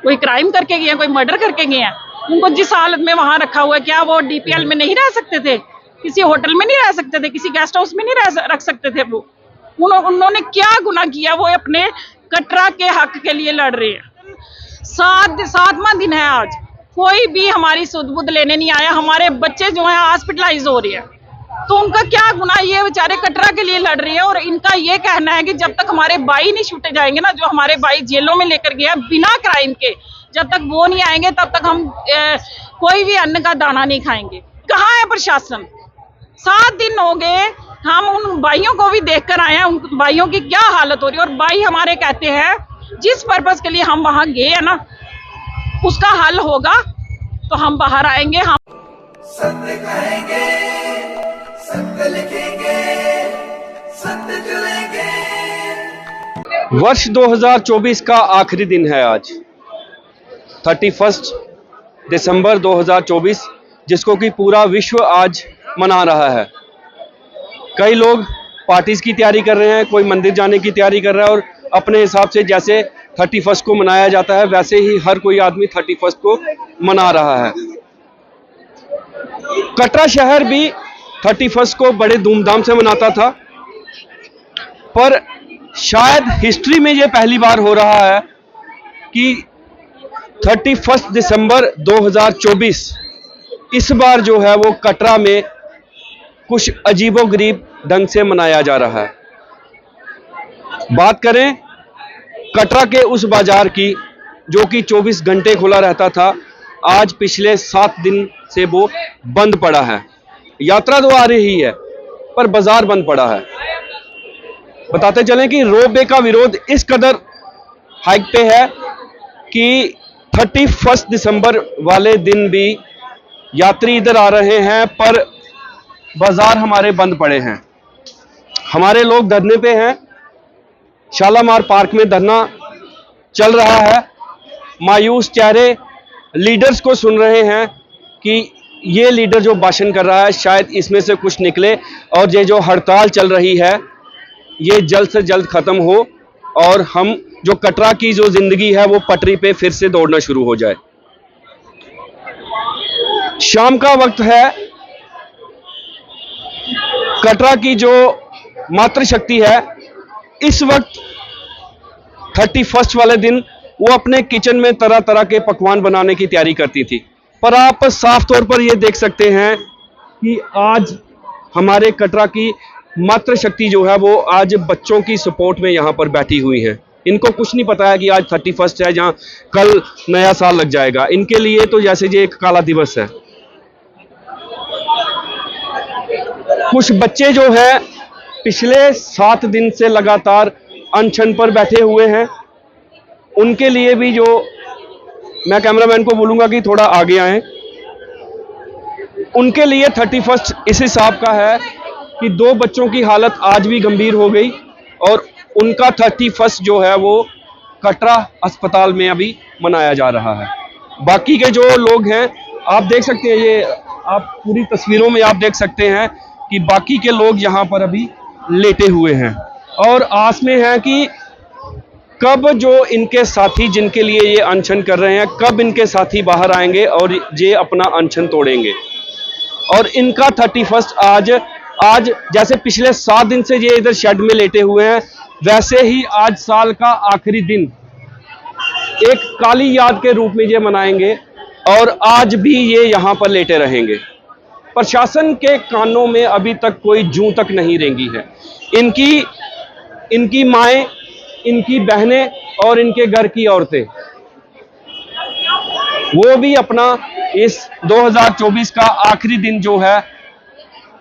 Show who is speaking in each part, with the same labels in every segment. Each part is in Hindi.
Speaker 1: कोई क्राइम करके गए हैं, कोई मर्डर करके गए हैं। उनको जिस हालत में वहां रखा हुआ है, क्या वो डीपीएल में नहीं रह सकते थे? किसी होटल में नहीं रह सकते थे? किसी गेस्ट हाउस में नहीं रख सकते थे? वो उन्होंने क्या गुनाह किया? वो अपने कटरा के हक के लिए लड़ रहे हैं। सातवां दिन है आज, कोई भी हमारी सुध बुध लेने नहीं आया। हमारे बच्चे जो है हॉस्पिटलाइज हो रहे हैं, तो उनका क्या गुनाह? ये बेचारे कटरा के लिए लड़ रही है। और इनका ये कहना है कि जब तक हमारे भाई नहीं छूटे जाएंगे ना, जो हमारे भाई जेलों में लेकर गए बिना क्राइम के, जब तक वो नहीं आएंगे तब तक हम कोई भी अन्न का दाना नहीं खाएंगे। कहाँ है प्रशासन? 7 दिन हो गए, हम उन भाइयों को भी देख कर आए हैं, उन भाइयों की क्या हालत हो रही है। और भाई हमारे कहते हैं जिस पर्पज के लिए हम वहां गए हैं ना, उसका हल होगा तो हम बाहर आएंगे। हम
Speaker 2: सत्य कहेंगे, सत्य लिखेंगे, सत्य चलेंगे।
Speaker 3: वर्ष 2024 का आखिरी दिन है आज, 31 दिसंबर 2024, जिसको कि पूरा विश्व आज मना रहा है। कई लोग पार्टीज की तैयारी कर रहे हैं, कोई मंदिर जाने की तैयारी कर रहा है, और अपने हिसाब से जैसे 31 को मनाया जाता है वैसे ही हर कोई आदमी 31 को मना रहा है। कटरा शहर भी 31 को बड़े धूमधाम से मनाता था, पर शायद हिस्ट्री में ये पहली बार हो रहा है कि 31 दिसंबर 2024 इस बार जो है वो कटरा में कुछ अजीबोगरीब ढंग से मनाया जा रहा है। बात करें कटरा के उस बाजार की जो कि 24 घंटे खुला रहता था, आज पिछले 7 दिन से वो बंद पड़ा है। यात्रा तो आ रही है पर बाजार बंद पड़ा है। बताते चलें कि रोपवे का विरोध इस कदर हाइक पे है कि 31 दिसंबर वाले दिन भी यात्री इधर आ रहे हैं पर बाजार हमारे बंद पड़े हैं। हमारे लोग धरने पे हैं, शालामार पार्क में धरना चल रहा है। मायूस चेहरे लीडर्स को सुन रहे हैं कि ये लीडर जो भाषण कर रहा है शायद इसमें से कुछ निकले और ये जो हड़ताल चल रही है ये जल्द से जल्द खत्म हो और हम जो कटरा की जो जिंदगी है वो पटरी पे फिर से दौड़ना शुरू हो जाए। शाम का वक्त है, कटरा की जो मातृशक्ति है इस वक्त 31 वाले दिन वो अपने किचन में तरह तरह के पकवान बनाने की तैयारी करती थी, पर आप साफ तौर पर ये देख सकते हैं कि आज हमारे कटरा की मातृशक्ति जो है वो आज बच्चों की सपोर्ट में यहाँ पर बैठी हुई है। इनको कुछ नहीं पता है कि आज 31 है, जहाँ कल नया साल लग जाएगा। इनके लिए तो जैसे ये एक काला दिवस है। कुछ बच्चे जो है पिछले 7 दिन से लगातार अनशन पर बैठे हुए हैं। उनके लिए भी जो मैं कैमरामैन को बोलूंगा कि थोड़ा आगे आए, उनके लिए 31 इस हिसाब का है कि 2 बच्चों की हालत आज भी गंभीर हो गई और उनका 31 जो है वो कटरा अस्पताल में अभी मनाया जा रहा है। बाकी के जो लोग हैं आप देख सकते हैं, ये आप पूरी तस्वीरों में आप देख सकते हैं कि बाकी के लोग यहाँ पर अभी लेटे हुए हैं और आस में है कि कब जो इनके साथी जिनके लिए ये अनशन कर रहे हैं कब इनके साथी बाहर आएंगे और ये अपना अनशन तोड़ेंगे। और इनका 31 आज जैसे पिछले 7 दिन से ये इधर शेड में लेटे हुए हैं वैसे ही आज साल का आखिरी दिन एक काली याद के रूप में ये मनाएंगे और आज भी ये यहाँ पर लेटे रहेंगे। प्रशासन के कानों में अभी तक कोई जूं तक नहीं रेंगी है। इनकी माएं, इनकी बहनें और इनके घर की औरतें वो भी अपना इस 2024 का आखिरी दिन जो है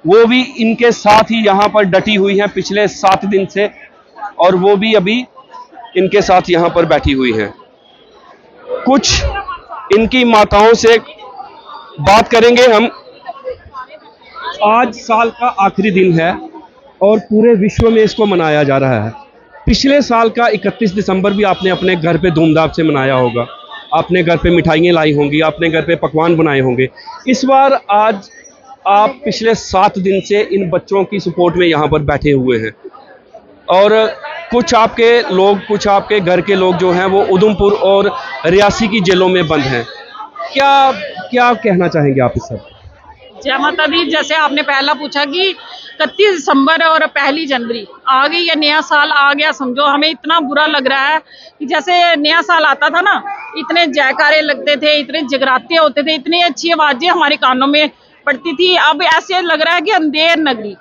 Speaker 3: वो भी इनके साथ ही यहाँ पर डटी हुई हैं पिछले 7 दिन से और वो भी अभी इनके साथ यहाँ पर बैठी हुई हैं। कुछ इनकी माताओं से बात करेंगे हम। आज साल का आखिरी दिन है और पूरे विश्व में इसको मनाया जा रहा है। पिछले साल का 31 दिसंबर भी आपने अपने घर पे धूमधाम से मनाया होगा, आपने घर पे मिठाइयाँ लाई होंगी, आपने घर पे पकवान बनाए होंगे। इस बार आज आप पिछले 7 दिन से इन बच्चों की सपोर्ट में यहाँ पर बैठे हुए हैं और कुछ आपके घर के लोग जो हैं वो उधमपुर और रियासी की जेलों में बंद हैं। क्या क्या कहना चाहेंगे आप इस सब?
Speaker 1: जय माता दी। जैसे आपने पहला पूछा कि 31 दिसंबर और 1 जनवरी आ गई, ये नया साल आ गया समझो। हमें इतना बुरा लग रहा है कि जैसे नया साल आता था ना, इतने जयकारे लगते थे, इतने जगराते होते थे, इतनी अच्छी आवाजें हमारे कानों में पड़ती थी। अब ऐसे लग रहा है कि अंधेर नगरी,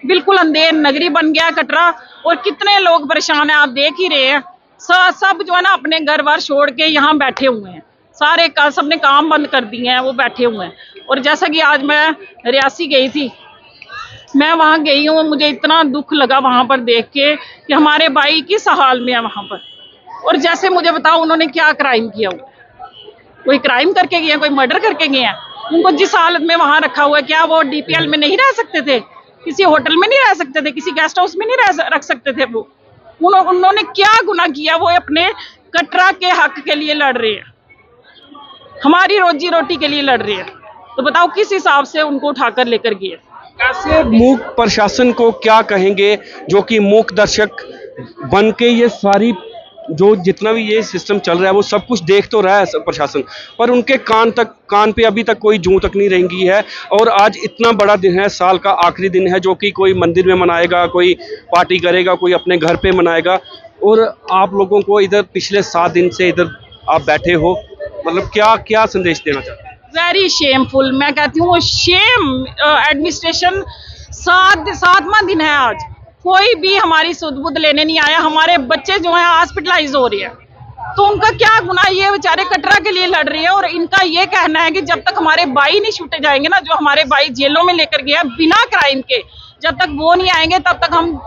Speaker 1: बिल्कुल अंधेर नगरी बन गया कटरा। और कितने लोग परेशान हैं, आप देख ही रहे हैं। सब जो है ना अपने घर बार छोड़ के यहाँ बैठे हुए हैं, सारे सबने काम बंद कर दिए हैं, वो बैठे हुए हैं। और जैसा कि आज मैं रियासी गई थी, मैं वहाँ गई हूँ, मुझे इतना दुख लगा वहाँ पर देख के कि हमारे भाई किस हाल में है वहाँ पर। और जैसे मुझे बताओ उन्होंने क्या क्राइम किया, कोई क्राइम करके गए हैं, कोई मर्डर करके गए हैं? उनको जिस हालत में वहाँ रखा हुआ है, क्या वो डीपीएल में नहीं रह सकते थे? किसी होटल में नहीं रह सकते थे? किसी गेस्ट हाउस में नहीं रख सकते थे? वो उन्होंने क्या गुनाह किया? वो अपने कटरा के हक के लिए लड़ रहे हैं, हमारी रोजी रोटी के लिए लड़ रहे हैं। तो बताओ किस हिसाब से उनको उठाकर लेकर गए?
Speaker 3: ऐसे मूक प्रशासन को क्या कहेंगे जो कि मूक दर्शक बन के ये सारी जो जितना भी ये सिस्टम चल रहा है वो सब कुछ देख तो रहा है प्रशासन, पर उनके कान पे अभी तक कोई जूं तक नहीं रेंगी है। और आज इतना बड़ा दिन है, साल का आखिरी दिन है, जो कि कोई मंदिर में मनाएगा, कोई पार्टी करेगा, कोई अपने घर पे मनाएगा। और आप लोगों को इधर पिछले 7 दिन से इधर आप बैठे हो, मतलब क्या क्या संदेश देना चाहते हैं?
Speaker 1: वेरी शेमफुल, मैं कहती हूँ शेम एडमिनिस्ट्रेशन। 7वां दिन है आज, कोई भी हमारी सुध बुध लेने नहीं आया। हमारे बच्चे जो हैं हॉस्पिटलाइज हो रहे हैं, तो उनका क्या गुनाह? ये बेचारे कटरा के लिए लड़ रहे हैं। और इनका ये कहना है कि जब तक हमारे भाई नहीं छूटे जाएंगे ना, जो हमारे भाई जेलों में लेकर गए हैं बिना क्राइम के, जब तक वो नहीं आएंगे तब तक हम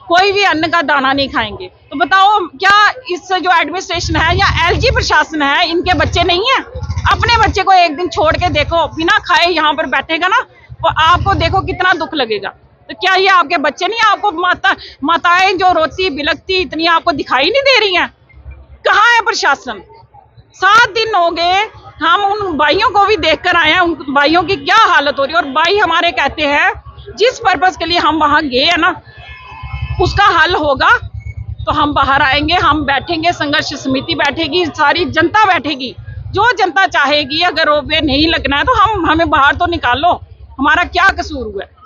Speaker 1: कोई भी अन्न का दाना नहीं खाएंगे। तो बताओ क्या इस जो एडमिनिस्ट्रेशन है या एलजी प्रशासन है, इनके बच्चे नहीं है? अपने बच्चे को एक दिन छोड़ के देखो, बिना खाए यहाँ पर बैठेगा ना, तो आपको देखो कितना दुख लगेगा। तो क्या ये आपके बच्चे नहीं? आपको माताएं जो रोती बिलखती इतनी आपको दिखाई नहीं दे रही हैं? कहाँ है प्रशासन? 7 दिन हो गए, हम उन भाइयों को भी देख कर आए हैं, उन भाइयों की क्या हालत हो रही है। और भाई हमारे कहते हैं जिस पर्पस के लिए हम वहां गए हैं ना, उसका हल होगा तो हम बाहर आएंगे, हम बैठेंगे, संघर्ष समिति बैठेगी, सारी जनता बैठेगी, जो जनता चाहेगी। अगर वो वे नहीं लगना है तो हमें बाहर तो निकालो, हमारा क्या कसूर हुआ है?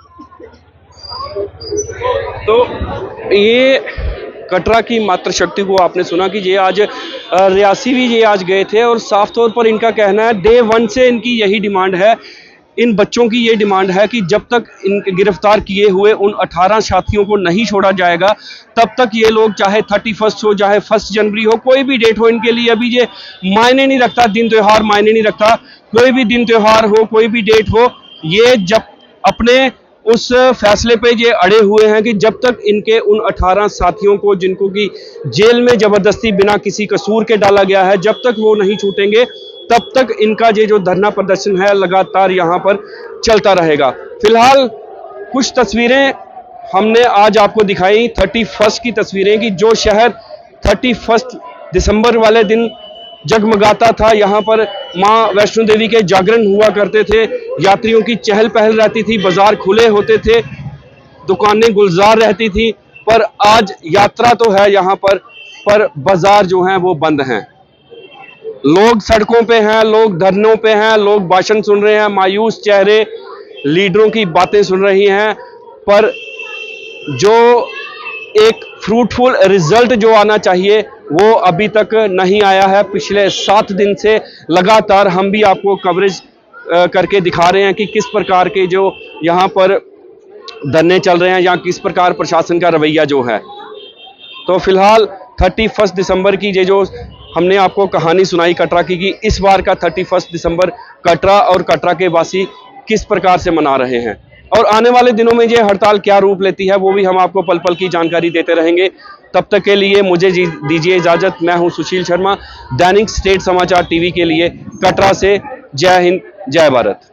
Speaker 3: तो ये कटरा की मातृशक्ति को आपने सुना कि ये आज रियासी भी ये आज गए थे, और साफ तौर पर इनका कहना है डे 1 से इनकी यही डिमांड है, इन बच्चों की ये डिमांड है कि जब तक इनके गिरफ्तार किए हुए उन 18 साथियों को नहीं छोड़ा जाएगा, तब तक ये लोग चाहे 31 हो, चाहे 1 जनवरी हो, कोई भी डेट हो, इनके लिए अभी ये मायने नहीं रखता, दिन त्योहार मायने नहीं रखता। कोई भी दिन त्योहार हो, कोई भी डेट हो, ये जब अपने उस फैसले पे ये अड़े हुए हैं कि जब तक इनके उन 18 साथियों को, जिनको कि जेल में जबरदस्ती बिना किसी कसूर के डाला गया है, जब तक वो नहीं छूटेंगे तब तक इनका ये जो धरना प्रदर्शन है लगातार यहाँ पर चलता रहेगा। फिलहाल कुछ तस्वीरें हमने आज आपको दिखाई 31 की तस्वीरें, कि जो शहर 31 दिसंबर वाले दिन जगमगाता था। यहाँ पर माँ वैष्णो देवी के जागरण हुआ करते थे, यात्रियों की चहल पहल रहती थी, बाजार खुले होते थे, दुकानें गुलजार रहती थी। पर आज यात्रा तो है यहाँ पर बाजार जो हैं वो बंद हैं। लोग सड़कों पे हैं, लोग धरनों पे हैं, लोग भाषण सुन रहे हैं, मायूस चेहरे, लीडरों की बातें सुन रही हैं, पर जो एक फ्रूटफुल रिजल्ट जो आना चाहिए वो अभी तक नहीं आया है। पिछले 7 दिन से लगातार हम भी आपको कवरेज करके दिखा रहे हैं कि किस प्रकार के जो यहाँ पर धरने चल रहे हैं या किस प्रकार प्रशासन का रवैया जो है। तो फिलहाल 31 दिसंबर की ये जो हमने आपको कहानी सुनाई कटरा की, कि इस बार का 31 दिसंबर कटरा और कटरा के वासी किस प्रकार से मना रहे हैं, और आने वाले दिनों में ये हड़ताल क्या रूप लेती है वो भी हम आपको पल पल की जानकारी देते रहेंगे। तब तक के लिए मुझे दीजिए इजाजत। मैं हूं सुशील शर्मा, दैनिक स्टेट समाचार टीवी के लिए कटरा से। जय हिंद, जय भारत।